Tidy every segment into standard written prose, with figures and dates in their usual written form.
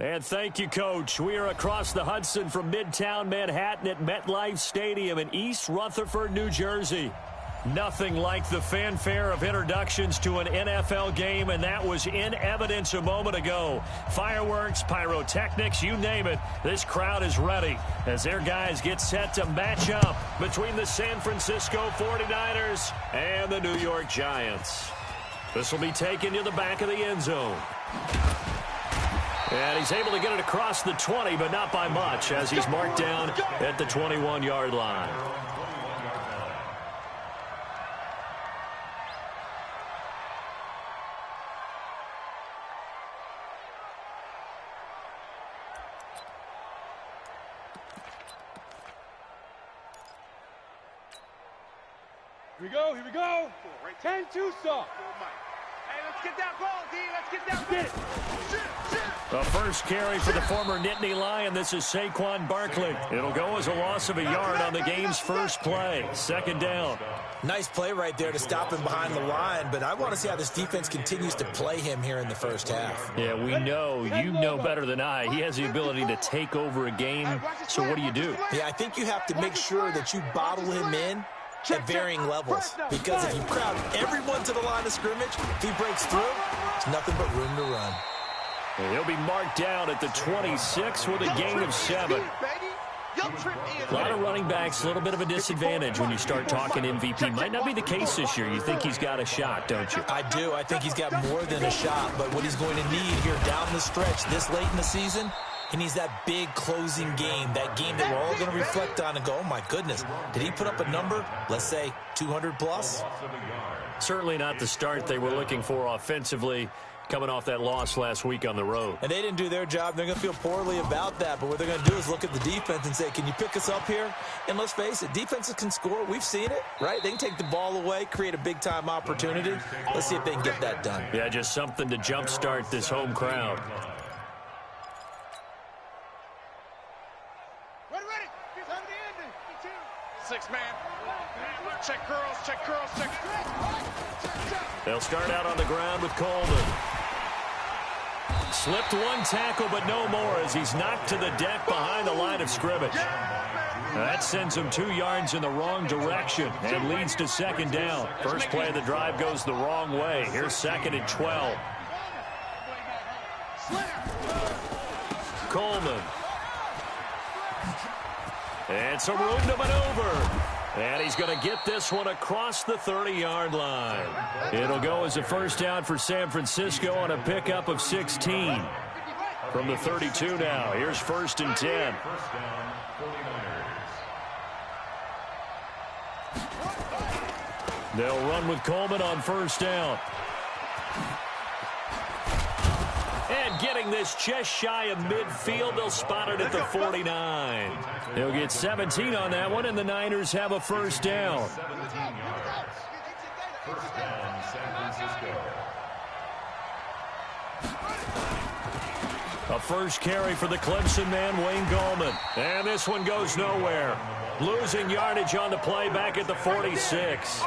And thank you, Coach. We are across the Hudson from Midtown Manhattan at MetLife Stadium in East Rutherford, New Jersey. Nothing like the fanfare of introductions to an NFL game, and that was in evidence a moment ago. Fireworks, pyrotechnics, you name it. This crowd is ready as their guys get set to match up between the San Francisco 49ers and the New York Giants. This will be taken to the back of the end zone. And he's able to get it across the 20, but not by much, as he's marked down at the 21-yard line. Here we go. 10 Tucson. Hey, let's get that ball, D. Let's get that ball. The first carry for the former Nittany Lion. This is Saquon Barkley. It'll go as a loss of a yard on the game's first play. Second down. Nice play right there to stop him behind the line, but I want to see how this defense continues to play him here in the first half. Yeah, we know, you know better than I, he has the ability to take over a game. So what do? Yeah, I think you have to make sure that you bottle him in at varying levels, because if you crowd everyone to the line of scrimmage, if he breaks through, there's nothing but room to run. And he'll be marked down at the 26 with a gain of 7. A lot of running backs, a little bit of a disadvantage when you start talking MVP. Might not be the case this year. You think he's got a shot, don't you? I do. I think he's got more than a shot, but what he's going to need here down the stretch this late in the season, he needs that big closing game, that game that we're all going to reflect on and go, oh, my goodness, did he put up a number, let's say, 200 plus? Certainly not the start they were looking for offensively, coming off that loss last week on the road. And they didn't do their job. They're going to feel poorly about that. But what they're going to do is look at the defense and say, can you pick us up here? And let's face it, defenses can score. We've seen it, right? They can take the ball away, create a big-time opportunity. Let's see if they can get that done. Yeah, just something to jumpstart this home crowd. Six-man. Check girls, check girls, check. They'll start out on the ground with Coleman. Slipped one tackle, but no more as he's knocked to the deck behind the line of scrimmage. That sends him 2 yards in the wrong direction and leads to second down. First play of the drive goes the wrong way. Here's second and 12. Coleman. And some room to maneuver. And he's going to get this one across the 30-yard line. It'll go as a first down for San Francisco on a pickup of 16. From the 32 now. Here's first and 10. They'll run with Coleman on first down. And getting this just shy of midfield, they'll spot it at the 49. They'll get 17 on that one, and the Niners have a first down. A first carry for the Clemson man, Wayne Gallman. And this one goes nowhere. Losing yardage on the play back at the 46.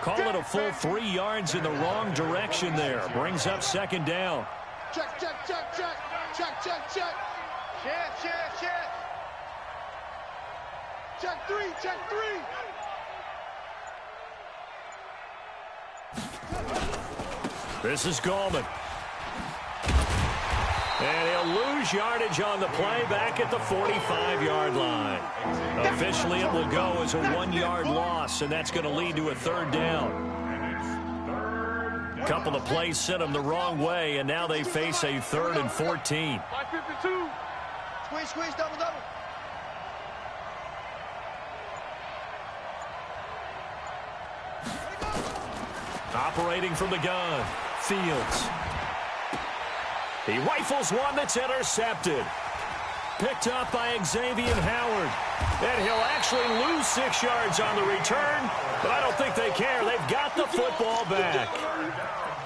Call it a full 3 yards in the wrong direction there. Brings up second down. Check, check, check, check, check, check, check. Check, check, check. Check three, check three. This is Gallman. And he'll lose yardage on the play back at the 45-yard line. Officially, it will go as a 1-yard loss, and that's going to lead to a third down. Couple of plays sent them the wrong way, and now they face a 3rd and 14. 552. Squeeze, squeeze, double, double. Operating from the gun, Fields. He rifles one that's intercepted. Picked up by Xavier Howard. And he'll actually lose 6 yards on the return, but I don't think they care. They've got the football back.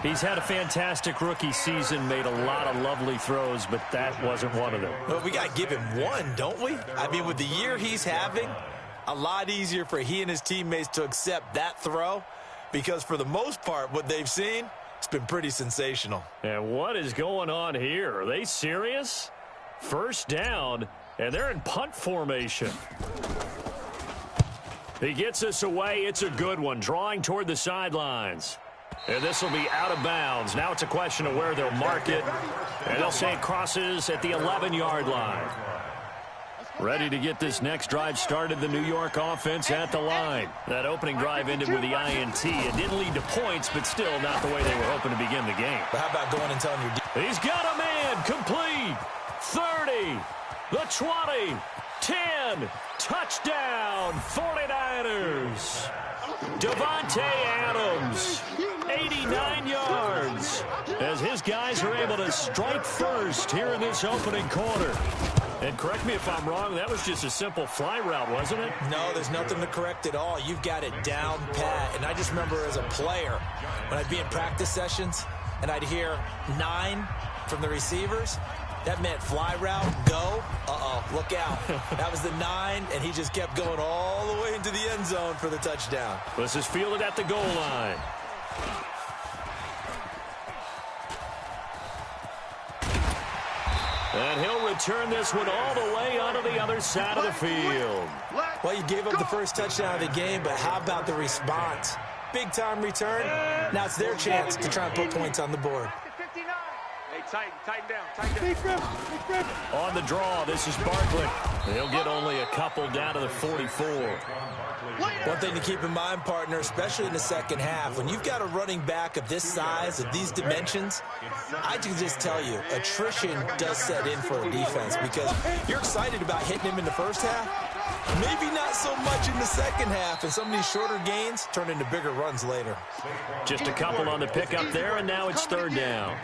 He's had a fantastic rookie season, made a lot of lovely throws, but that wasn't one of them. Well, we got to give him one, don't we? I mean, with the year he's having, a lot easier for he and his teammates to accept that throw, because for the most part, what they've seen, it's been pretty sensational. And what is going on here? Are they serious? First down, and they're in punt formation. He gets us away. It's a good one, drawing toward the sidelines. And this will be out of bounds. Now it's a question of where they'll mark it. And they'll say it crosses at the 11-yard line. Ready to get this next drive started, the New York offense at the line. That opening drive ended with the INT. It didn't lead to points, but still not the way they were hoping to begin the game. But how about going and telling your... He's got a man, complete. 30, the 20, 10, touchdown, 49ers. Devontae Adams, 89 yards, as his guys are able to strike first here in this opening quarter. And correct me if I'm wrong, that was just a simple fly route, wasn't it? No, there's nothing to correct at all. You've got it down pat. And I just remember as a player, when I'd be in practice sessions and I'd hear 9 from the receivers, that meant fly route, go, look out. That was the 9, and he just kept going all the way into the end zone for the touchdown. This is fielded at the goal line. And he'll return this one all the way onto the other side of the field. Well, you gave up the first touchdown of the game, but how about the response? Big-time return. Now it's their chance to try and put points on the board. Tighten down. On the draw, this is Barkley. He'll get only a couple down to the 44. One thing to keep in mind, partner, especially in the second half, when you've got a running back of this size, of these dimensions, I can just tell you, attrition does set in for a defense because you're excited about hitting him in the first half. Maybe not so much in the second half, and some of these shorter gains turn into bigger runs later. Just a couple on the pickup there, and now it's third down.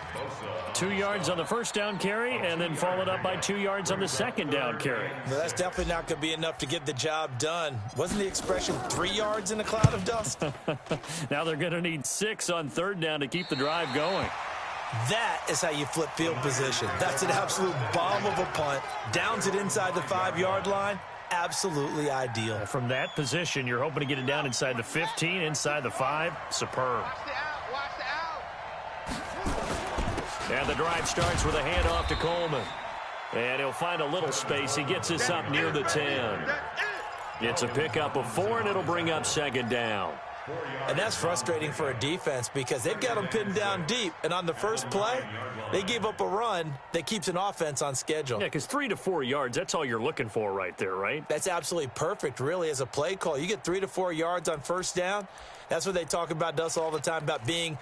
2 yards on the first down carry, and then followed up by 2 yards on the second down carry. No, that's definitely not going to be enough to get the job done. Wasn't the expression 3 yards in a cloud of dust? Now they're going to need 6 on third down to keep the drive going. That is how you flip field position. That's an absolute bomb of a punt. Downs it inside the 5-yard line. Absolutely ideal. From that position, you're hoping to get it down inside the 15, inside the 5. Superb. And the drive starts with a handoff to Coleman. And he'll find a little space. He gets us up near the 10. It's a pickup of 4, and it'll bring up second down. And that's frustrating for a defense because they've got them pinned down deep. And on the first play, they gave up a run that keeps an offense on schedule. Yeah, because 3 to 4 yards, that's all you're looking for right there, right? That's absolutely perfect, really, as a play call. You get 3 to 4 yards on first down. That's what they talk about, Dust, all the time, about being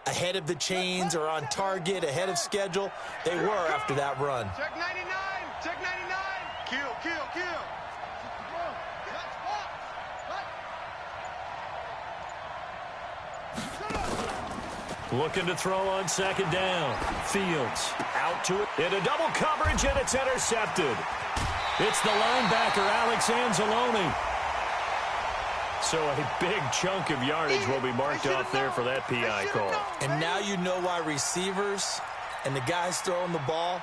ahead of the chains or on target, ahead of schedule. They were after that run. Check 99. Check 99. Kill. Looking to throw on second down. Fields out to it. Into double coverage, and it's intercepted. It's the linebacker, Alex Anzalone. So a big chunk of yardage will be marked off there for that PI call. And now you know why receivers and the guys throwing the ball,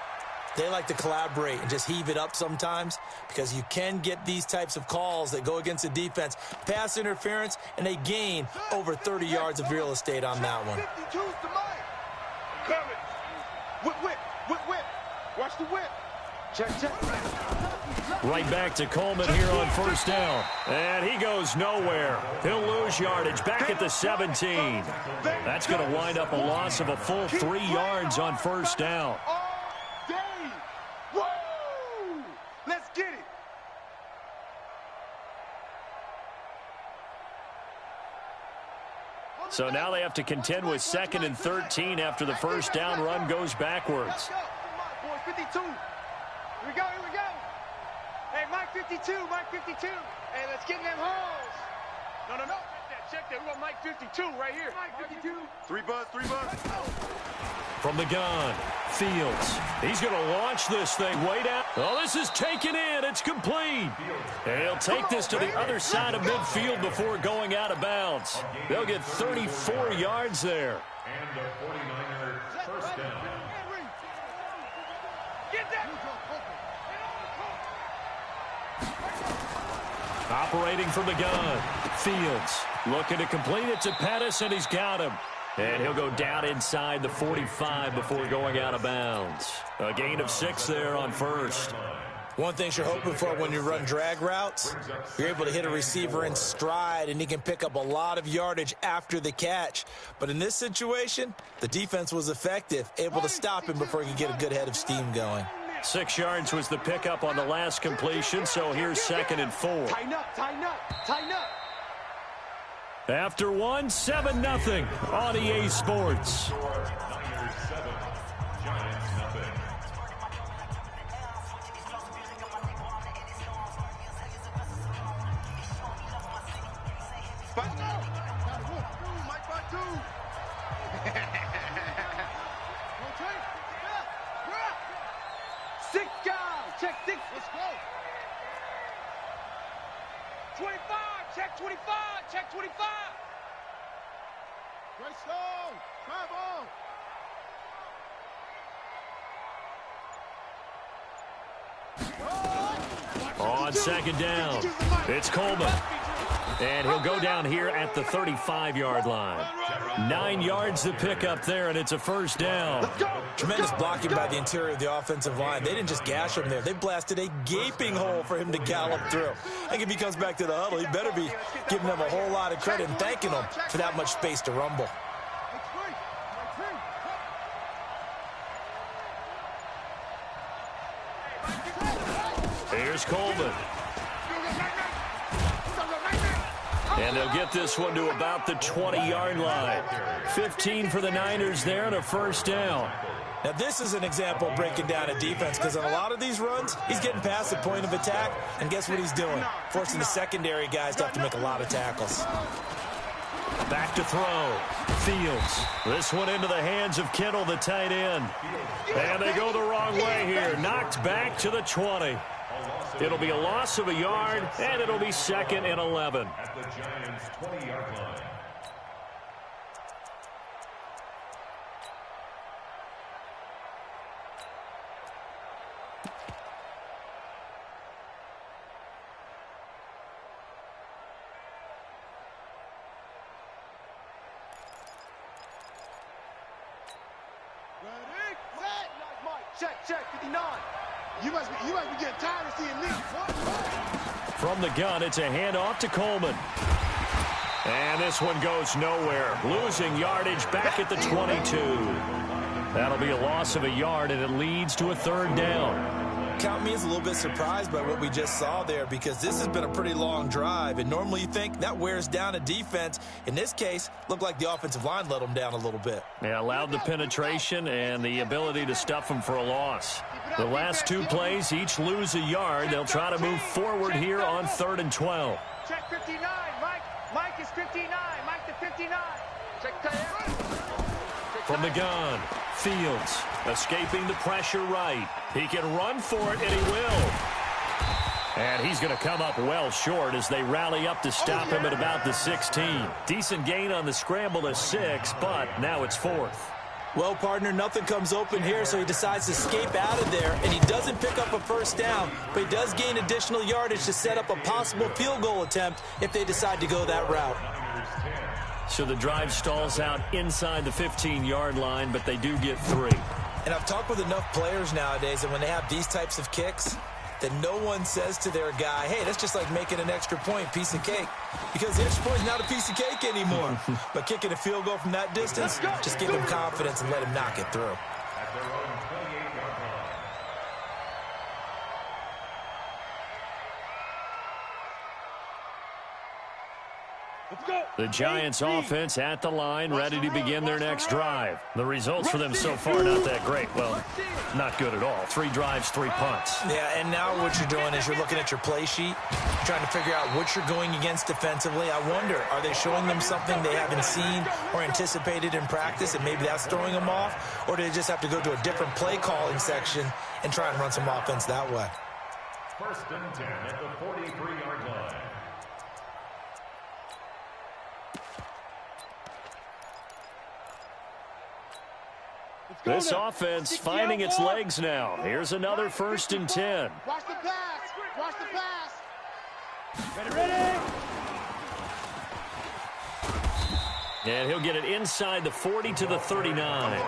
they like to collaborate and just heave it up sometimes because you can get these types of calls that go against the defense. Pass interference, and they gain over 30 yards of real estate on that one. Whip. Watch the whip. Check. Right back to Coleman here on first down. And he goes nowhere. He'll lose yardage back at the 17. That's going to wind up a loss of a full 3 yards on first down. Let's get it. So now they have to contend with 2nd and 13 after the first down run goes backwards. Come on, boys, 52. Here we go. Hey, Mike 52. Hey, let's get in them holes. No. Check that. We got Mike 52 right here. Mike 52. 3 buzz. From the gun, Fields. He's going to launch this thing way down. Oh, this is taken in. It's complete. And he'll take this to the other side of midfield before going out of bounds. They'll get 34 yards there. And the 49ers first down. Get that. Operating from the gun, Fields looking to complete it to Pettis, and he's got him. And he'll go down inside the 45 before going out of bounds. A gain of 6 there on first. One thing you're hoping for when you run drag routes, you're able to hit a receiver in stride, and he can pick up a lot of yardage after the catch. But in this situation, the defense was effective, able to stop him before he could get a good head of steam going. 6 yards was the pickup on the last completion, so here's 2nd and 4. Tighten up, tighten up, tighten up. After 1, 7-0 on EA Sports. Niners 7, Giants nothing. Six guys, check 6. Let's go. 25, check 25, check 25. Great stone, travel. On 2nd down, it's Coleman. And he'll go down here at the 35-yard line. 9 yards to pick up there, and it's a 1st down. Tremendous blocking by the interior of the offensive line. They didn't just gash him there. They blasted a gaping hole for him to gallop through. I think if he comes back to the huddle, he better be giving them a whole lot of credit and thanking them for that much space to rumble. Here's Coleman. And they'll get this one to about the 20-yard line. 15 for the Niners there and a 1st down. Now, this is an example of breaking down a defense, because on a lot of these runs, he's getting past the point of attack, and guess what he's doing? Forcing the secondary guys to have to make a lot of tackles. Back to throw. Fields. This one into the hands of Kittle, the tight end. And they go the wrong way here. Knocked back to the 20. It'll be a loss of a yard, and it'll be 2nd and 11. At the Giants' 20-yard line. Ready, set, Mike. Check, 59. You must be getting tired of seeing me. From the gun, it's a handoff to Coleman. And this one goes nowhere. Losing yardage back at the 22. That'll be a loss of a yard, and it leads to a 3rd down. Count me as a little bit surprised by what we just saw there, because this has been a pretty long drive, and normally you think that wears down a defense. In this case, looked like the offensive line let them down a little bit. Yeah, allowed the penetration and the ability to stuff them for a loss. The last 2 plays, each lose a yard. They'll try to move forward here on 3rd and 12. Check 59, Mike. Mike is 59. Mike to 59. Check From the gun, Fields escaping the pressure right. He can run for it, and he will. And he's going to come up well short as they rally up to stop him at about the 16. Decent gain on the scramble to 6, but now it's 4th. Well, partner, nothing comes open here, so he decides to escape out of there, and he doesn't pick up a 1st down, but he does gain additional yardage to set up a possible field goal attempt if they decide to go that route. So the drive stalls out inside the 15-yard line, but they do get 3. And I've talked with enough players nowadays, and when they have these types of kicks, that no one says to their guy, hey, that's just like making an extra point, piece of cake. Because the extra point is not a piece of cake anymore. But kicking a field goal from that distance, just give him confidence and let him knock it through. At their own 28-yard line. The Giants offense at the line, ready to begin their next drive. The results for them so far, not that great. Well, not good at all. 3 drives, 3 punts. Yeah, and now what you're doing is you're looking at your play sheet, trying to figure out what you're going against defensively. I wonder, are they showing them something they haven't seen or anticipated in practice, and maybe that's throwing them off? Or do they just have to go to a different play calling section and try and run some offense that way? 1st and 10 at the 43-yard line. This offense finding its legs now. Here's another 1st and 10. Watch the pass. Watch the pass. Ready. And he'll get it inside the 40 to the 39.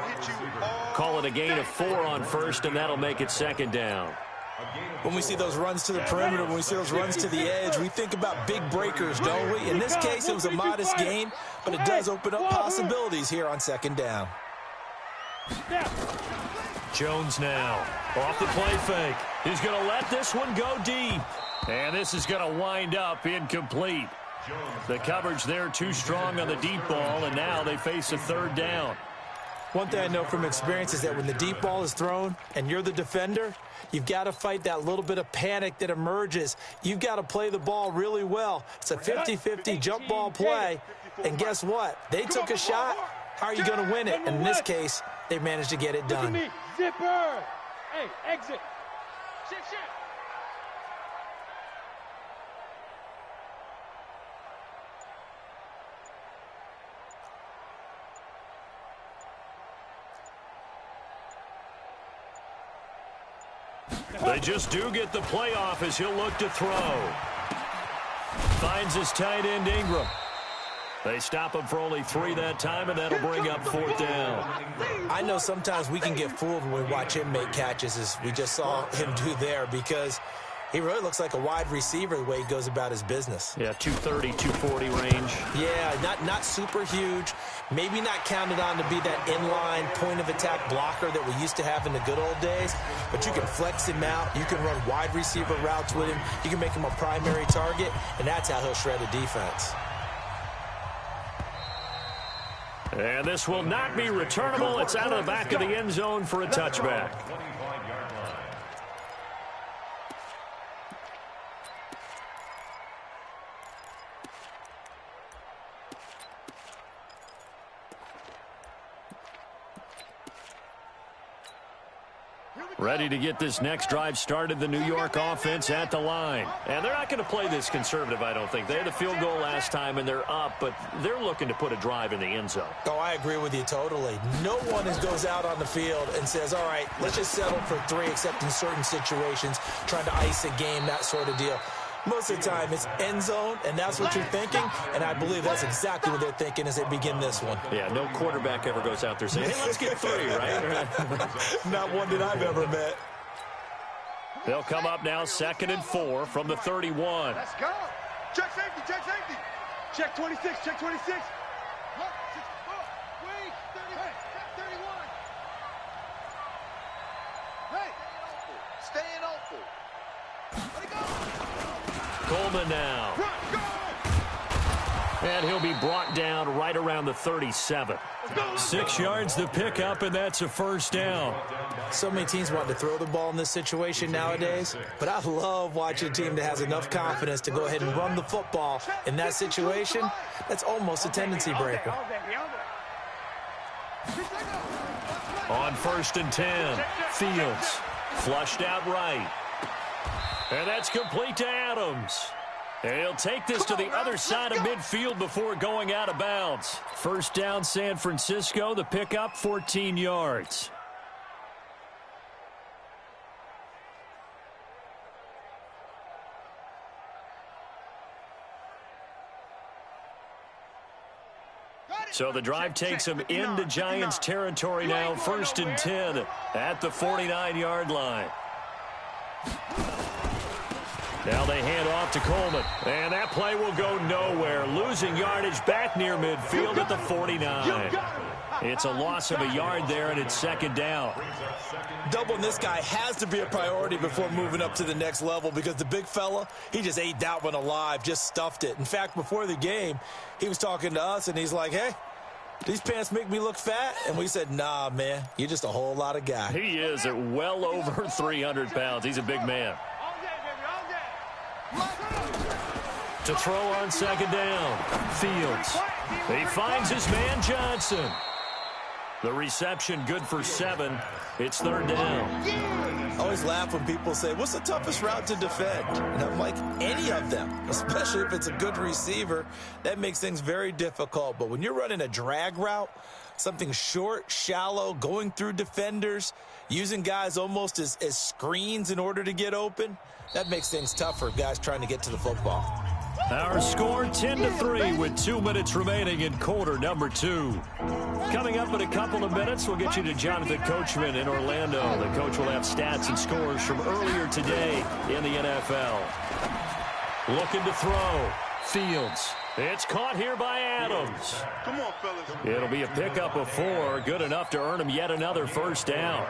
Call it a gain of 4 on first, and that'll make it 2nd down. When we see those runs to the perimeter, when we see those runs to the edge, we think about big breakers, don't we? In this case, it was a modest gain, but it does open up possibilities here on 2nd down. Jones now off the play fake. He's going to let this one go deep. And this is going to wind up incomplete. The coverage there too strong on the deep ball, and now they face a 3rd down. One thing I know from experience is that when the deep ball is thrown and you're the defender, you've got to fight that little bit of panic that emerges. You've got to play the ball really well. It's a 50-50 jump ball play, and guess what? They took a shot. How are you going to win it? And in this case, they managed to get it done. Zipper! Hey, exit! Shift. They just do get the playoff as he'll look to throw. Finds his tight end Ingram. They stop him for only 3 that time, and that'll bring up 4th down. I know sometimes we can get fooled when we watch him make catches, as we just saw him do there, because he really looks like a wide receiver the way he goes about his business. Yeah, 230, 240 range. Yeah, not super huge. Maybe not counted on to be that inline point-of-attack blocker that we used to have in the good old days. But you can flex him out. You can run wide receiver routes with him. You can make him a primary target, and that's how he'll shred a defense. And this will not be returnable. It's out of the back of the end zone for a touchback. Ready to get this next drive started, the New York offense at the line. And they're not going to play this conservative, I don't think. They had a field goal last time, and they're up, but they're looking to put a drive in the end zone. Oh, I agree with you totally. No one goes out on the field and says, all right, let's just settle for 3, except in certain situations, trying to ice a game, that sort of deal. Most of the time, it's end zone, and that's what you're thinking, and I believe that's exactly what they're thinking as they begin this one. Yeah, no quarterback ever goes out there saying, hey, let's get 3, right? Not one that I've ever met. They'll come up now 2nd and 4 from the 31. Let's go. Check safety, check safety. Check 26, check 26. Wait, 30, check 31. Hey, staying open. Let it go. Coleman now. And he'll be brought down right around the 37. 6 yards the pickup, and that's a 1st down. So many teams want to throw the ball in this situation nowadays, but I love watching a team that has enough confidence to go ahead and run the football. In that situation, that's almost a tendency breaker. On 1st and 10, Fields flushed out right. And that's complete to Adams. And he'll take this to the other side of midfield before going out of bounds. 1st down, San Francisco. The pickup, 14 yards. So the drive takes them into Giants territory now. 1st and 10 at the 49-yard line. Now they hand off to Coleman. And that play will go nowhere. Losing yardage back near midfield at the 49. It's a loss of a yard there, and it's 2nd down. Doubling this guy has to be a priority before moving up to the next level, because the big fella, he just ate that one alive, just stuffed it. In fact, before the game, he was talking to us, and he's like, hey, these pants make me look fat? And we said, nah, man, you're just a whole lot of guy. He is at well over 300 pounds. He's a big man. To throw on 2nd down, Fields. He finds his man Johnson. The reception good for 7. It's 3rd down. I always laugh when people say, what's the toughest route to defend? And I'm like, any of them, especially if it's a good receiver. That makes things very difficult. But when you're running a drag route, something short, shallow, going through defenders, using guys almost as screens in order to get open, that makes things tough for guys trying to get to the football. Our score 10-3 with 2 minutes remaining in quarter number 2. Coming up in a couple of minutes, we'll get you to Jonathan Coachman in Orlando. The coach will have stats and scores from earlier today in the NFL. Looking to throw. Fields. It's caught here by Adams. Come on, fellas. It'll be a pickup of 4. Good enough to earn him yet another first down.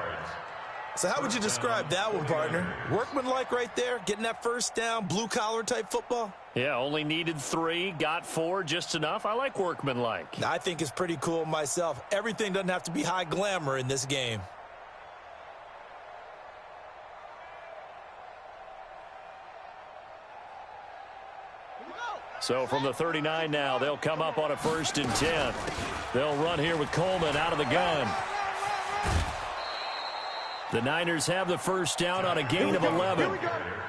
So how would you describe that one, partner? Workmanlike right there, getting that first down, blue-collar type football? Yeah, only needed 3, got 4, just enough. I like workmanlike. I think it's pretty cool myself. Everything doesn't have to be high glamour in this game. So from the 39 now, they'll come up on a 1st and 10. They'll run here with Coleman out of the gun. The Niners have the first down on a gain of 11.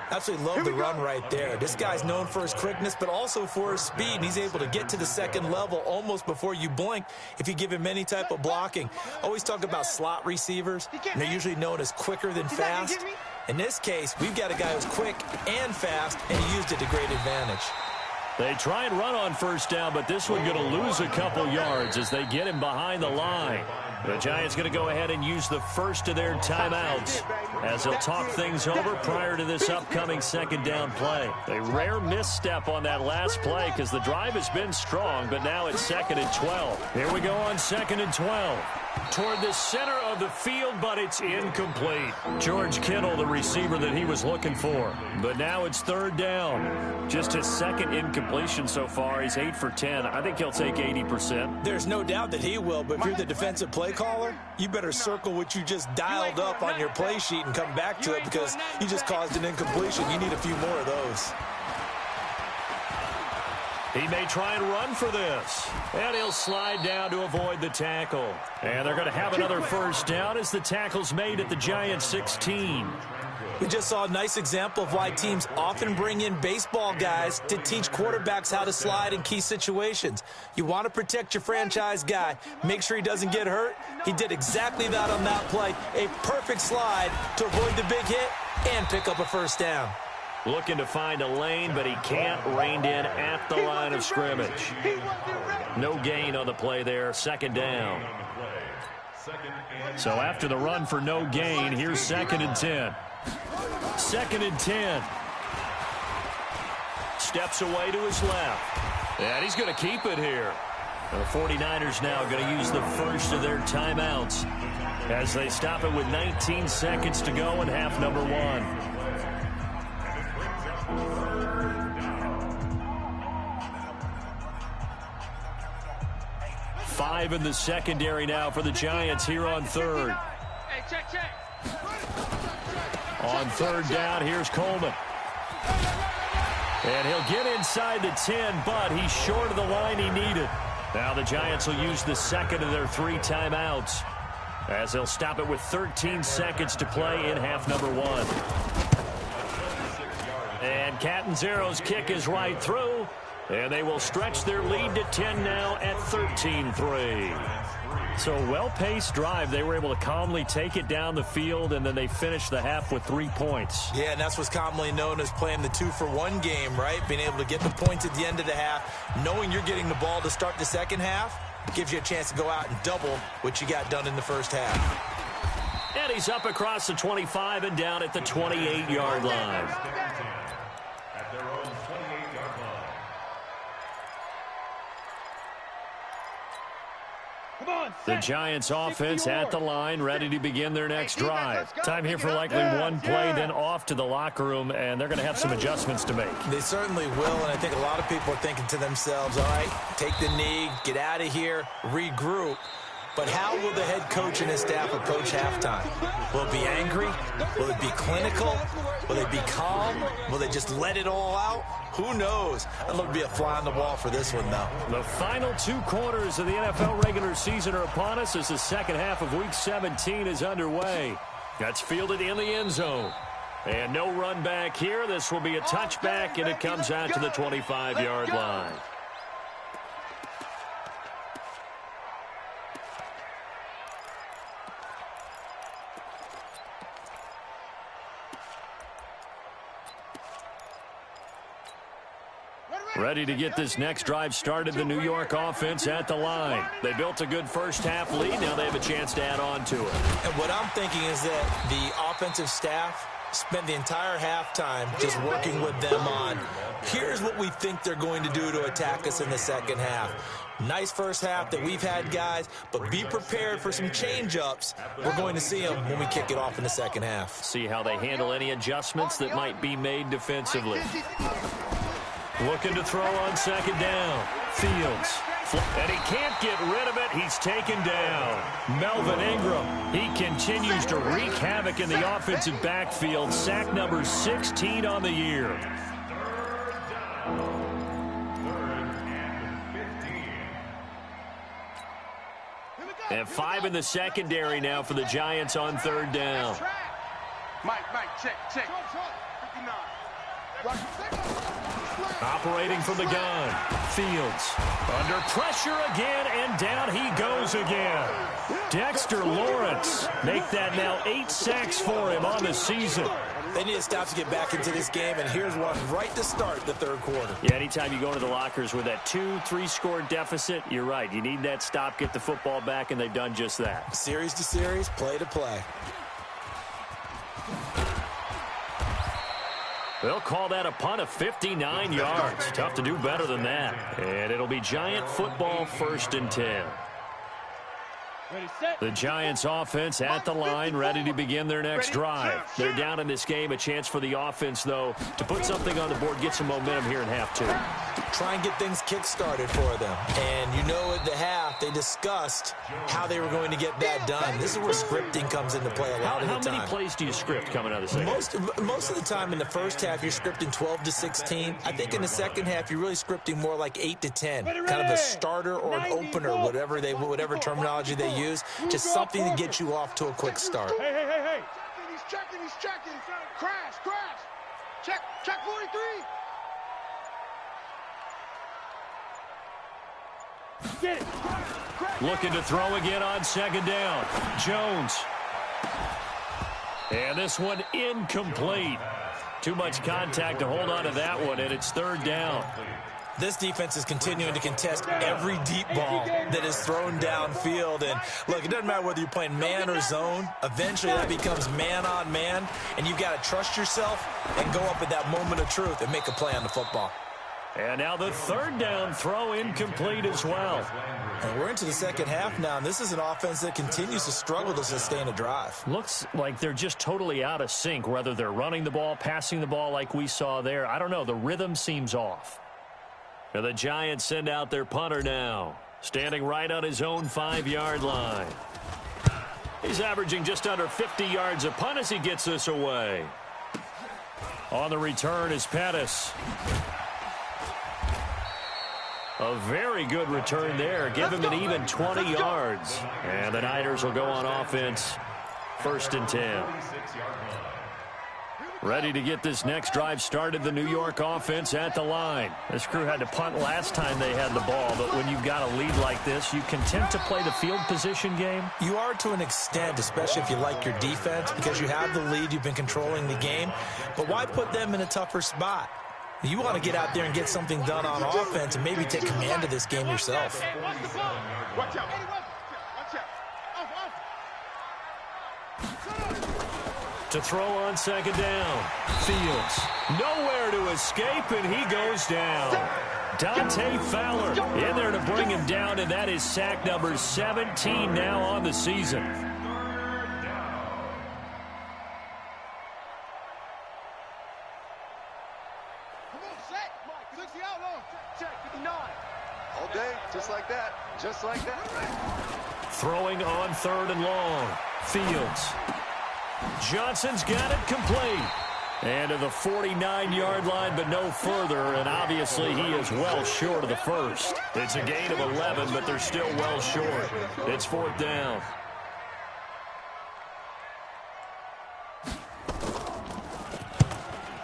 Absolutely love the run right there. This guy's known for his quickness, but also for his speed. And he's able to get to the second level almost before you blink if you give him any type of blocking. Always talk about slot receivers, and they're usually known as quicker than fast. In this case, we've got a guy who's quick and fast, and he used it to great advantage. They try and run on first down, but this one going to lose a couple yards as they get him behind the line. The Giants going to go ahead and use the first of their timeouts as they'll talk things over prior to this upcoming second down play. A rare misstep on that last play because the drive has been strong, but now it's 2nd and 12. Here we go on 2nd and 12. Toward the center of the field, but it's incomplete. George Kittle, the receiver that he was looking for. But now it's 3rd down. Just his 2nd incompletion so far. He's 8 for 10. I think he'll take 80%. There's no doubt that he will, but if you're the defensive play caller, you better circle what you just dialed up on your play sheet and come back to it because you just caused an incompletion. You need a few more of those. He may try and run for this. And he'll slide down to avoid the tackle. And they're going to have another first down as the tackle's made at the Giants' 16. We just saw a nice example of why teams often bring in baseball guys to teach quarterbacks how to slide in key situations. You want to protect your franchise guy. Make sure he doesn't get hurt. He did exactly that on that play. A perfect slide to avoid the big hit and pick up a first down. Looking to find a lane, but he can't. Reined in at the line of scrimmage. No gain on the play there. 2nd down. So after the run for no gain, here's 2nd and 10. 2nd and 10. Steps away to his left. And he's going to keep it here. The 49ers now going to use the first of their timeouts as they stop it with 19 seconds to go in half number 1. 5 in the secondary now for the Giants here on 3rd. Hey, check. On 3rd down, here's Coleman. And he'll get inside the 10, but he's short of the line he needed. Now the Giants will use the 2nd of their 3 timeouts as they'll stop it with 13 seconds to play in half number 1. And Catanzaro's kick is right through. And they will stretch their lead to 10 now at 13-3. So well-paced drive. They were able to calmly take it down the field, and then they finished the half with 3 points. Yeah, and that's what's commonly known as playing the 2-for-1 game, right? Being able to get the points at the end of the half, knowing you're getting the ball to start the second half, gives you a chance to go out and double what you got done in the first half. And he's up across the 25 and down at the 28-yard line. At their own 28-yard line. The Giants offense at the line, ready to begin their next drive. Time here for likely one play, then off to the locker room, and they're going to have some adjustments to make. They certainly will, and I think a lot of people are thinking to themselves, all right, take the knee, get out of here, regroup. But how will the head coach and his staff approach halftime? Will it be angry? Will it be clinical? Will they be calm? Will they just let it all out? Who knows? I'd love to be a fly on the wall for this one, though. The final 2 quarters of the NFL regular season are upon us as the second half of Week 17 is underway. That's fielded in the end zone. And no run back here. This will be a touchback, and it comes out to the 25-yard line. Ready to get this next drive started, the New York offense at the line. They built a good first-half lead. Now they have a chance to add on to it. And what I'm thinking is that the offensive staff spent the entire halftime just working with them on, here's what we think they're going to do to attack us in the second half. Nice first half that we've had, guys, but be prepared for some change-ups. We're going to see them when we kick it off in the second half. See how they handle any adjustments that might be made defensively. Looking to throw on second down. Fields. And he can't get rid of it. He's taken down. Melvin Ingram. He continues to wreak havoc in the offensive backfield. Sack number 16 on the year. And 5 in the secondary now for the Giants on third down. Mike, check. 59. Operating from the gun. Fields under pressure again, and down he goes again. Dexter Lawrence make that now 8 sacks for him on the season. They need to stop to get back into this game, and here's one right to start the third quarter. Yeah, anytime you go into the lockers with that 2-3 score deficit, you're right. You need that stop, get the football back, and they've done just that. Series to series, play to play. They'll call that a punt of 59 yards. Tough to do better than that. And it'll be Giant football, 1st and 10. The Giants offense at the line, ready to begin their next drive. They're down in this game. A chance for the offense, though, to put something on the board, get some momentum here in half 2. Try and get things kick-started for them. And you know at the half, they discussed how they were going to get that done. This is where scripting comes into play a lot of the time. How many plays do you script coming out of the second? Most of the time in the first half, you're scripting 12 to 16. I think in the second half, you're really scripting more like 8 to 10. Kind of a starter or an opener, whatever terminology they use. Just something to get you off to a quick start. Hey. He's checking. Crash. Check 43. Get it. Looking to throw again on second down. Jones. And this one incomplete. Too much contact to hold on to that one, and it's third down. This defense is continuing to contest every deep ball that is thrown downfield. And, look, it doesn't matter whether you're playing man or zone. Eventually that becomes man on man, and you've got to trust yourself and go up at that moment of truth and make a play on the football. And now the third down throw incomplete as well. And we're into the second half now, and this is an offense that continues to struggle to sustain a drive. Looks like they're just totally out of sync, whether they're running the ball, passing the ball like we saw there. I don't know. The rhythm seems off. And the Giants send out their punter now, standing right on his own 5-yard line. He's averaging just under 50 yards a punt as he gets this away. On the return is Pettis. A very good return there. Give him an even 20 yards. And the Niners will go on offense, 1st and 10. Ready to get this next drive started, the New York offense at the line. This crew had to punt last time they had the ball, but when you've got a lead like this, you content to play the field position game? You are to an extent, especially if you like your defense, because you have the lead, you've been controlling the game. But why put them in a tougher spot? You want to get out there and get something done on offense and maybe take command of this game yourself. Watch out. To throw on second down. Fields. Nowhere to escape, and he goes down. Dante Fowler in there to bring him down, and that is sack number 17 now on the season. All day, just like that. Throwing on 3rd and long. Fields. Johnson's got it complete. And to the 49-yard line, but no further. And obviously he is well short of the first. It's a gain of 11, but they're still well short. It's 4th down.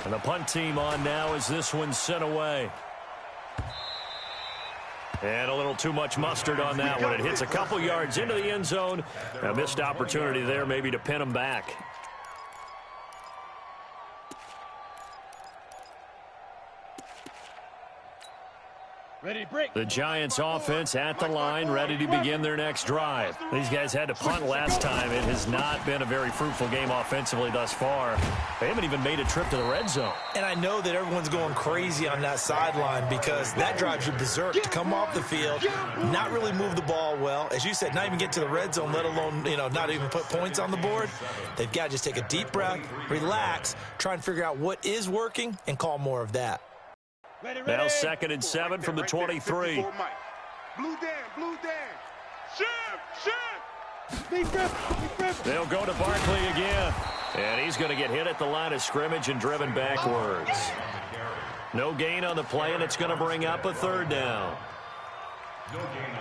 And the punt team on now as this one's sent away. And a little too much mustard on that one. It hits a couple yards into the end zone. A missed opportunity there maybe to pin them back. The Giants offense at the line, ready to begin their next drive. These guys had to punt last time. It has not been a very fruitful game offensively thus far. They haven't even made a trip to the red zone. And I know that everyone's going crazy on that sideline because that drives you berserk to come off the field, not really move the ball well. As you said, not even get to the red zone, let alone, not even put points on the board. They've got to just take a deep breath, relax, try and figure out what is working, and call more of that. Now 2nd and 7 from the 23. Blue down. Shift. They'll go to Barkley again. And he's going to get hit at the line of scrimmage and driven backwards. No gain on the play, and it's going to bring up a 3rd down.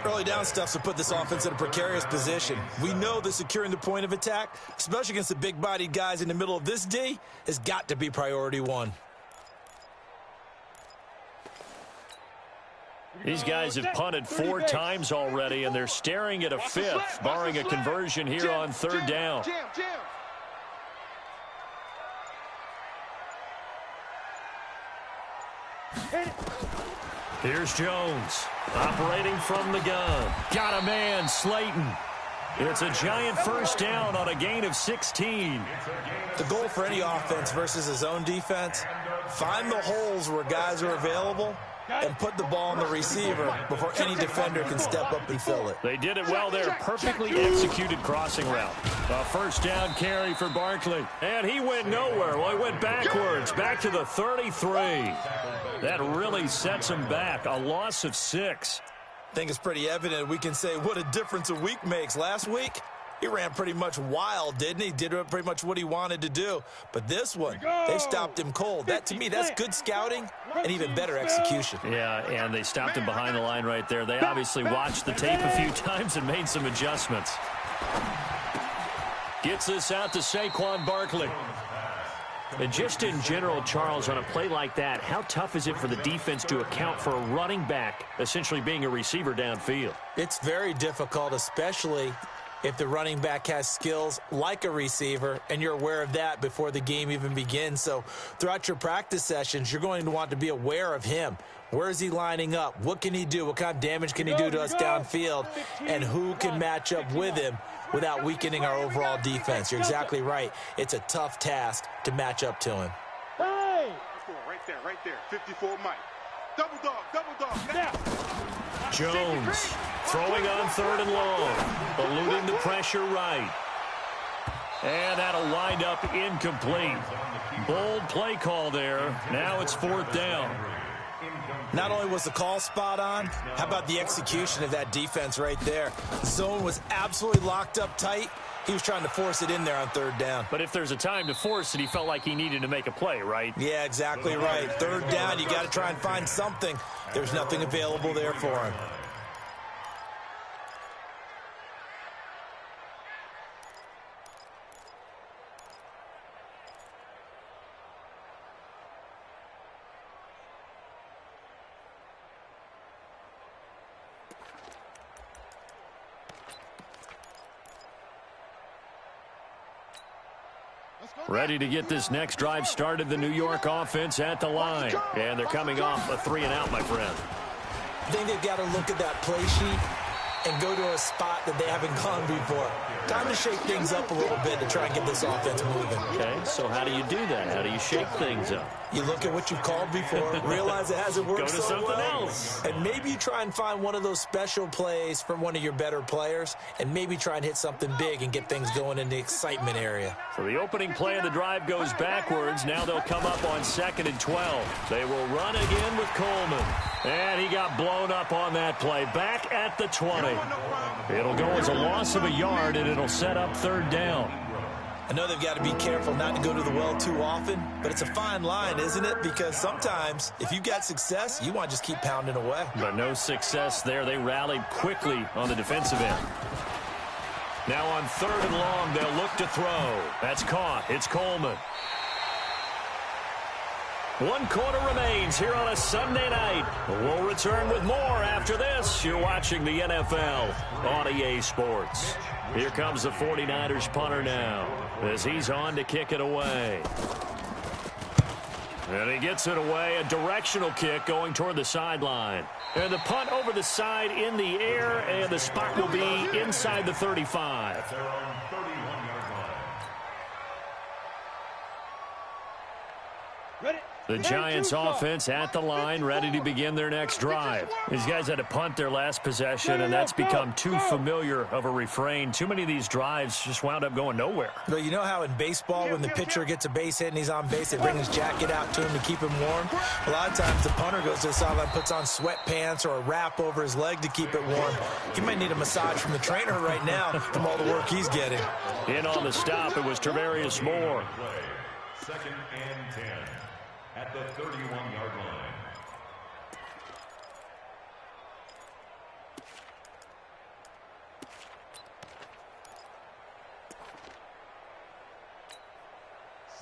Early down stuff to put this offense in a precarious position. We know that securing the point of attack, especially against the big-bodied guys in the middle of this D, has got to be priority 1. These guys have punted 4 times already, and they're staring at a 5th, barring a conversion here on 3rd down. Here's Jones, operating from the gun. Got a man, Slayton. It's a giant 1st down on a gain of 16. The goal for any offense versus his own defense, find the holes where guys are available and put the ball on the receiver before any defender can step up and fill it. They did it well there. Perfectly executed crossing route. A 1st down carry for Barkley. And he went nowhere. Well, he went backwards, back to the 33. That really sets him back. A loss of 6. I think it's pretty evident we can say what a difference a week makes. Last week, he ran pretty much wild, didn't he? Did pretty much what he wanted to do. But this one, they stopped him cold. That, to me, that's good scouting and even better execution. Yeah, and they stopped him behind the line right there. They obviously watched the tape a few times and made some adjustments. Gets this out to Saquon Barkley. And just in general, Charles, on a play like that, how tough is it for the defense to account for a running back essentially being a receiver downfield? It's very difficult, especially if the running back has skills like a receiver, and you're aware of that before the game even begins. So throughout your practice sessions, you're going to want to be aware of him. Where is he lining up? What can he do? What kind of damage can he do to us downfield? And who can match up with him without weakening our overall defense? You're exactly right. It's a tough task to match up to him. Hey! Right there. 54 Mike. Double dog. Now. Jones throwing on 3rd and long, eluding the pressure right. And that'll wind up incomplete. Bold play call there. Now it's 4th down. Not only was the call spot on, how about the execution of that defense right there? The zone was absolutely locked up tight. He was trying to force it in there on 3rd down. But if there's a time to force it, he felt like he needed to make a play, right? Yeah, exactly right. 3rd down, you got to try and find something. There's nothing available there for him. Ready to get this next drive started, the New York offense at the line. And they're coming off a 3-and-out, my friend. I think they've got to look at that play sheet and go to a spot that they haven't gone before. Time to shake things up a little bit to try and get this offense moving. Okay, so how do you do that? How do you shake things up? You look at what you've called before, realize it hasn't worked Go to so something well, else. and maybe you try and find one of those special plays from one of your better players, and maybe try and hit something big and get things going in the excitement area. So the opening play of the drive goes backwards. Now they'll come up on 2nd and 12. They will run again with Coleman. And he got blown up on that play. Back at the 20. It'll go as a loss of a yard, and it'll set up 3rd down. I know they've got to be careful not to go to the well too often, but it's a fine line, isn't it? Because sometimes, if you've got success, you want to just keep pounding away. But no success there. They rallied quickly on the defensive end. Now on 3rd and long, they'll look to throw. That's caught. It's Coleman. 1 quarter remains here on a Sunday night. We'll return with more after this. You're watching the NFL on EA Sports. Here comes the 49ers punter now as he's on to kick it away. And he gets it away, a directional kick going toward the sideline. And the punt over the side in the air, and the spot will be inside the 35. The Giants offense at the line, ready to begin their next drive. These guys had to punt their last possession, and that's become too familiar of a refrain. Too many of these drives just wound up going nowhere. But you know how in baseball, when the pitcher gets a base hit and he's on base, they bring his jacket out to him to keep him warm? A lot of times the punter goes to the sideline, puts on sweatpants or a wrap over his leg to keep it warm. He might need a massage from the trainer right now from all the work he's getting. In on the stop, it was Travarius Moore. 2nd and 10 at the 31-yard line.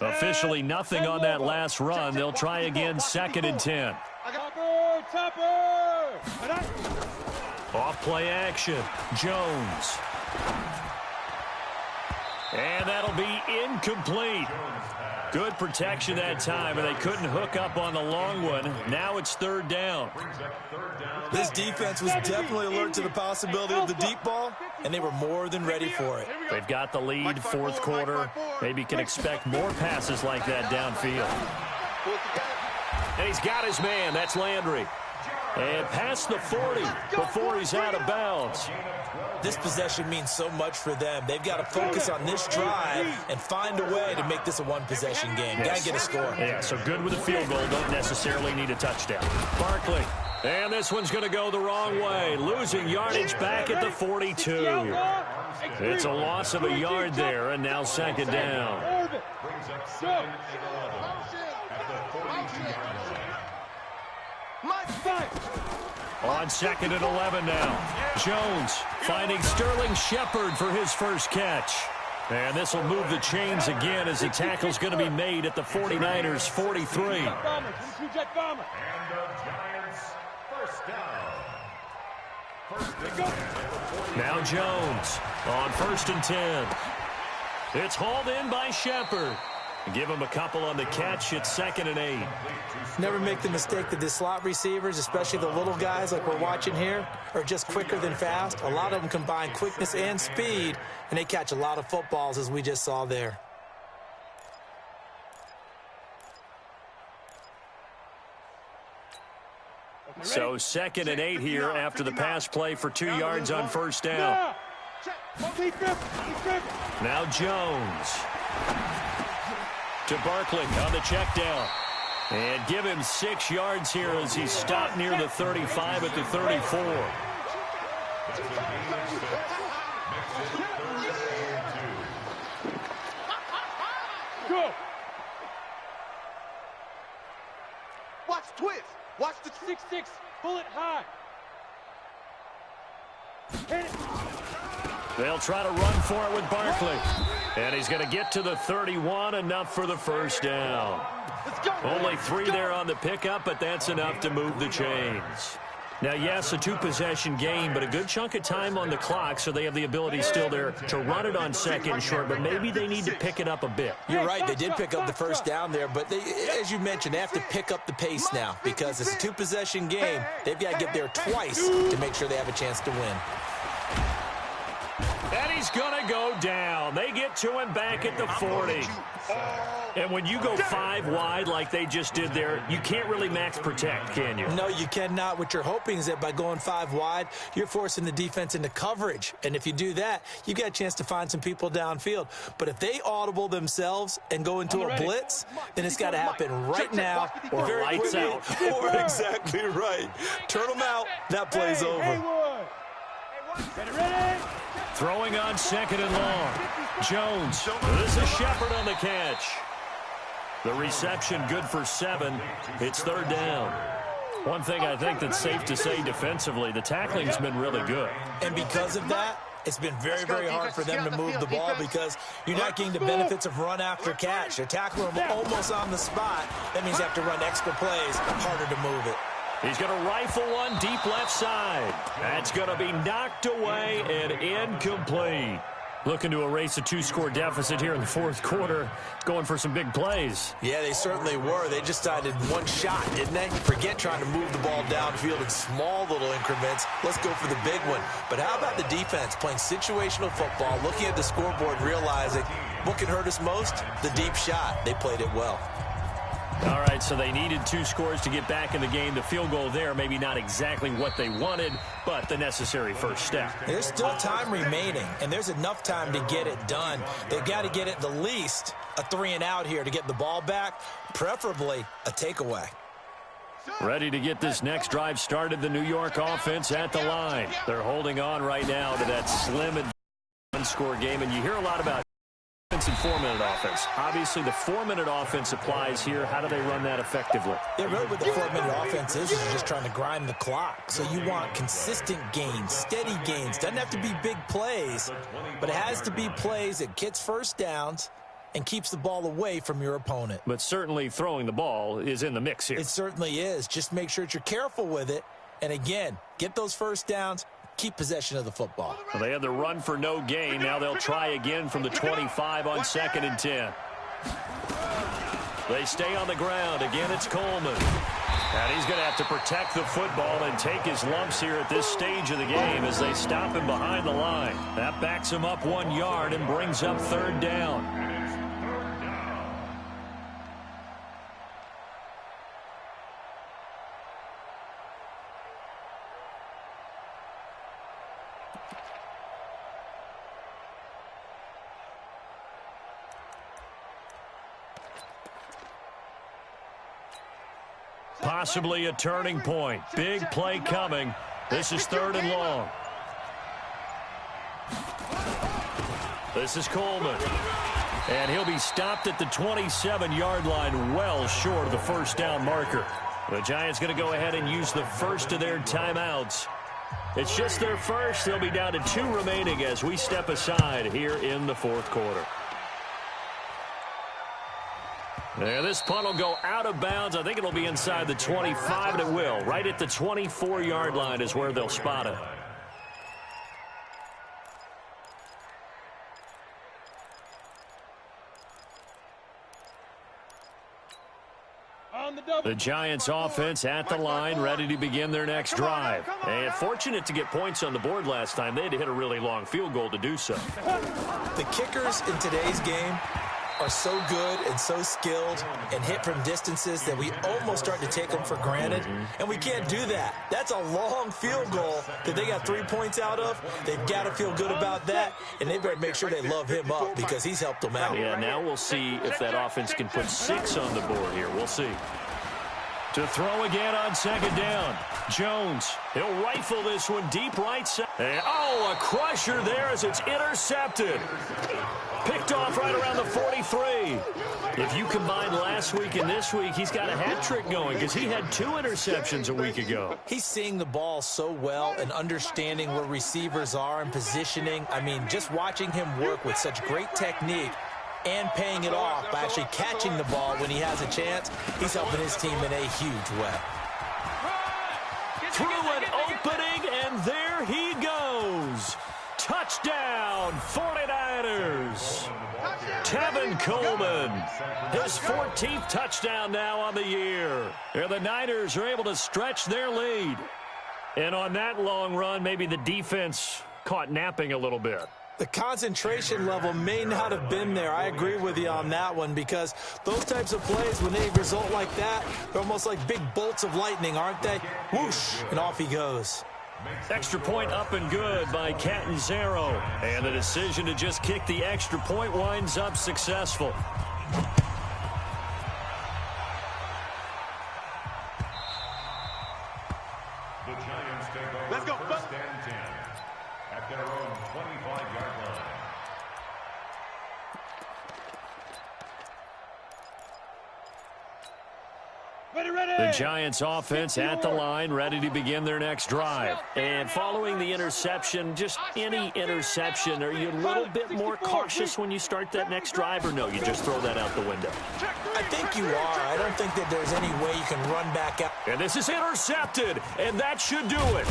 Officially nothing on that last run. They'll try again, 2nd and 10. Off play action. Jones. And that'll be incomplete. Good protection that time, and they couldn't hook up on the long one. Now it's 3rd down. This defense was definitely alert to the possibility of the deep ball, and they were more than ready for it. They've got the lead, 4th quarter. Maybe can expect more passes like that downfield. And he's got his man. That's Landry. And past the 40 before he's out of bounds. This possession means so much for them. They've got to focus on this drive and find a way to make this a one-possession game. Yes. Got to get a score. Yeah, so good with a field goal. Don't necessarily need a touchdown. Barkley. And this one's going to go the wrong way. Losing yardage back at the 42. It's a loss of a yard there, and now 2nd down. On 2nd and 11 now. Jones finding Sterling Shepard for his first catch. And this will move the chains again as the tackle's going to be made at the 49ers' 43. And the Giants first down. Now Jones on 1st and 10. It's hauled in by Shepard. Give him a couple on the catch. It's 2nd and 8. Never make the mistake that the slot receivers, especially the little guys like we're watching here, are just quicker than fast. A lot of them combine quickness and speed, and they catch a lot of footballs, as we just saw there. So 2nd and 8 here after the pass play for 2 yards on 1st down. Now Jones. To Barkley on the check down. And give him 6 yards here as he's stopped near the 35 at the 34. Go. Watch twist. Watch the 6-6. Pull it high. Hit it. They'll try to run for it with Barkley. And he's going to get to the 31, enough for the first down. Only 3 there on the pickup, but that's enough to move the chains. Now, yes, a 2-possession game, but a good chunk of time on the clock, so they have the ability still there to run it on 2nd and short, but maybe they need to pick it up a bit. You're right. They did pick up the first down there, but they, as you mentioned, they have to pick up the pace now because it's a 2-possession game. They've got to get there twice to make sure they have a chance to win. And he's going to go down. They get to him back at the 40. And when you go 5 wide like they just did there, you can't really max protect, can you? No, you cannot. What you're hoping is that by going 5 wide, you're forcing the defense into coverage. And if you do that, you got a chance to find some people downfield. But if they audible themselves and go into a blitz, then it's got to happen right now or very lights quickly. out. Or exactly right. Turn them out. That play's over. Throwing on 2nd and long. Jones. This is Shepard on the catch. The reception good for 7. It's 3rd down. One thing I think that's safe to say defensively, the tackling's been really good. And because of that, it's been very, very hard for them to move the ball because you're not getting the benefits of run after catch. They're tackling them almost on the spot. That means you have to run extra plays, harder to move it. He's going to rifle one deep left side. That's going to be knocked away and incomplete. Looking to erase a 2-score deficit here in the fourth quarter, going for some big plays. Yeah, they certainly were. They just decided one shot, didn't they? Forget trying to move the ball downfield in small little increments. Let's go for the big one. But how about the defense playing situational football, looking at the scoreboard, realizing what can hurt us most? The deep shot. They played it well. All right, so they needed 2 scores to get back in the game. The field goal there, maybe not exactly what they wanted, but the necessary first step. There's still time remaining, and there's enough time to get it done. They've got to get it the least a 3-and-out here to get the ball back, preferably a takeaway. Ready to get this next drive started, the New York offense at the line. They're holding on right now to that slim and one-score game, and you hear a lot about and 4-minute offense. Obviously, the 4-minute offense applies here. How do they run that effectively? Yeah, really what the 4-minute offense is you're just trying to grind the clock. So you want consistent gains, steady gains. Doesn't have to be big plays, but it has to be plays that gets first downs and keeps the ball away from your opponent. But certainly throwing the ball is in the mix here. It certainly is. Just make sure that you're careful with it. And again, get those first downs. Keep possession of the football. Well, they had the run for no gain. Now they'll try again from the 25 on 2nd and 10. They stay on the ground. Again, it's Coleman. And he's going to have to protect the football and take his lumps here at this stage of the game as they stop him behind the line. That backs him up 1 yard and brings up 3rd down. Possibly a turning point. Big play coming. This is 3rd and long. This is Coleman. And he'll be stopped at the 27-yard line, well short of the first down marker. The Giants going to go ahead and use the first of their timeouts. It's just their first. They'll be down to 2 remaining as we step aside here in the fourth quarter. And this punt will go out of bounds. I think it'll be inside the 25, and it will. Right at the 24-yard line is where they'll spot it. The Giants offense at the line, ready to begin their next drive. And fortunate to get points on the board last time. They had to hit a really long field goal to do so. The kickers in today's game are so good and so skilled and hit from distances that we almost start to take them for granted, and we can't do that. That's a long field goal that they got 3 points out of. They've got to feel good about that, and they better make sure they love him up because he's helped them out. Yeah, now we'll see if that offense can put 6 on the board here. We'll see. To throw again on 2nd down. Jones, he'll rifle this one deep right side. Oh, a crusher there as it's intercepted. Picked off right around the 43. If you combine last week and this week, he's got a hat trick going because he had 2 interceptions a week ago. He's seeing the ball so well and understanding where receivers are and positioning. I mean, just watching him work with such great technique and paying it off by actually catching the ball when he has a chance, he's helping his team in a huge way. Through an opening, and there he goes. Touchdown, 49ers. Tevin Coleman, his 14th touchdown now on the year. And the Niners are able to stretch their lead. And on that long run, maybe the defense caught napping a little bit. The concentration level may not have been there. I agree with you on that one because those types of plays, when they result like that, they're almost like big bolts of lightning, aren't they? Whoosh, and off he goes. Extra point up and good by Catanzaro. And the decision to just kick the extra point winds up successful. The Giants take over. Let's go. First and 10 at their own 25-yard line. The Giants offense at the line, ready to begin their next drive. And following the interception, just any interception, are you a little bit more cautious when you start that next drive, or no, you just throw that out the window? I think you are. I don't think that there's any way you can run back out. And this is intercepted, and that should do it.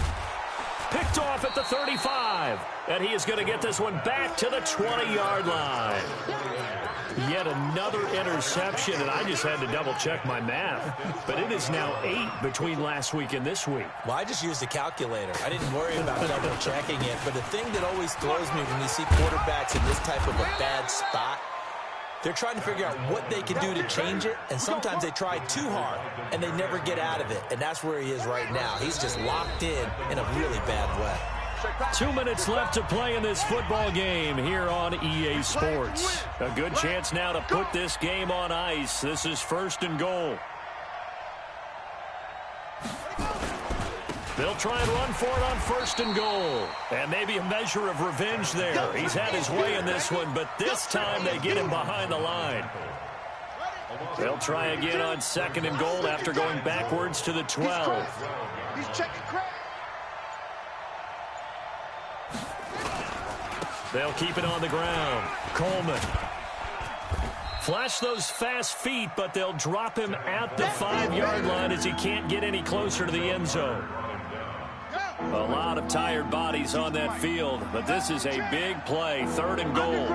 Picked off at the 35. And he is going to get this one back to the 20-yard line. Yet another interception, and I just had to double-check my math. But it is now 8 between last week and this week. Well, I just used a calculator. I didn't worry about double-checking it. But the thing that always throws me when you see quarterbacks in this type of a bad spot, they're trying to figure out what they can do to change it, and sometimes they try too hard, and they never get out of it. And that's where he is right now. He's just locked in a really bad way. 2 minutes left to play in this football game here on EA Sports. A good chance now to put this game on ice. This is 1st and goal. They'll try and run for it on 1st and goal. And maybe a measure of revenge there. He's had his way in this one, but this time they get him behind the line. They'll try again on 2nd and goal after going backwards to the 12. He's checking crack. They'll keep it on the ground. Coleman. Flash those fast feet, but they'll drop him at the 5-yard line as he can't get any closer to the end zone. A lot of tired bodies on that field, but this is a big play. 3rd and goal.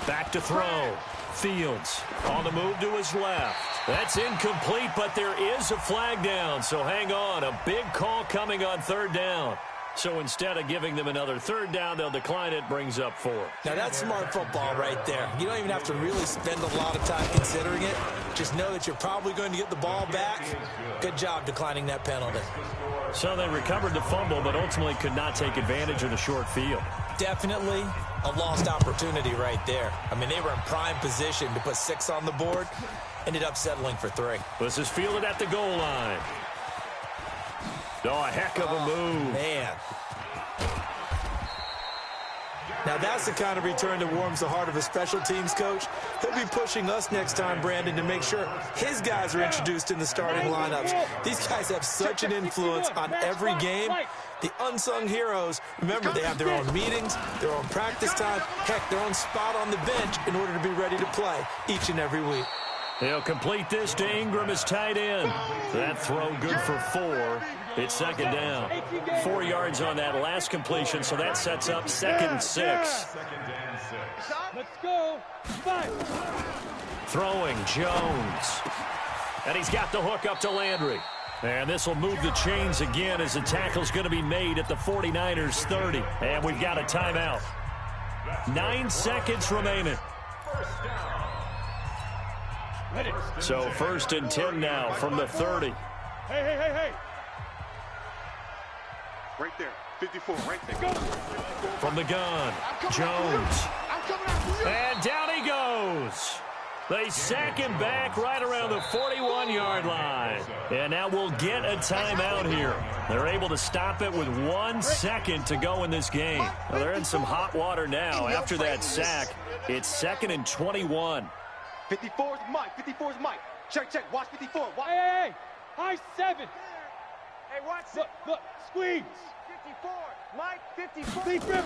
Back to throw. Fields on the move to his left. That's incomplete, but there is a flag down, so hang on. A big call coming on 3rd down. So instead of giving them another 3rd down, they'll decline it, brings up 4. Now, that's smart football right there. You don't even have to really spend a lot of time considering it. Just know that you're probably going to get the ball back. Good job declining that penalty. So they recovered the fumble, but ultimately could not take advantage of the short field. Definitely a lost opportunity right there. I mean, they were in prime position to put 6 on the board. Ended up settling for 3. This is fielded at the goal line. Oh, a heck of a move. Man. Now, that's the kind of return that warms the heart of a special teams coach. He'll be pushing us next time, Brandon, to make sure his guys are introduced in the starting lineups. These guys have such an influence on every game. The unsung heroes, remember, they have their own meetings, their own practice time, heck, their own spot on the bench in order to be ready to play each and every week. He'll complete this to Ingram as tight end. That throw good for 4. It's 2nd down. 4 yards on that last completion, so that sets up 2nd and 6. Let's go. 5. Throwing Jones. And he's got the hook up to Landry. And this will move the chains again as the tackle's going to be made at the 49ers 30. And we've got a timeout. 9 seconds remaining. So 1st and 10 now from the 30. Hey. Right there. 54, right there. Go. From the gun, Jones. And down he goes. They sack him back right around the 41-yard line. And now we'll get a timeout here. They're able to stop it with 1 second to go in this game. Well, they're in some hot water now after that sack. It's 2nd and 21. 54's Mike. 54's Mike. Check. Watch 54. Watch. Hey. High 7. Hey, watch. Look. Squeeze. 54. Mike, 54. Deep rip.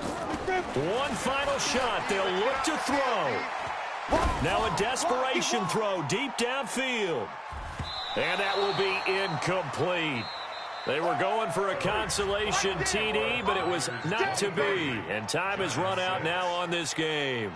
One final shot. They'll look to throw. Now a desperation throw deep downfield. And that will be incomplete. They were going for a consolation TD, but it was not to be. And time has run out now on this game.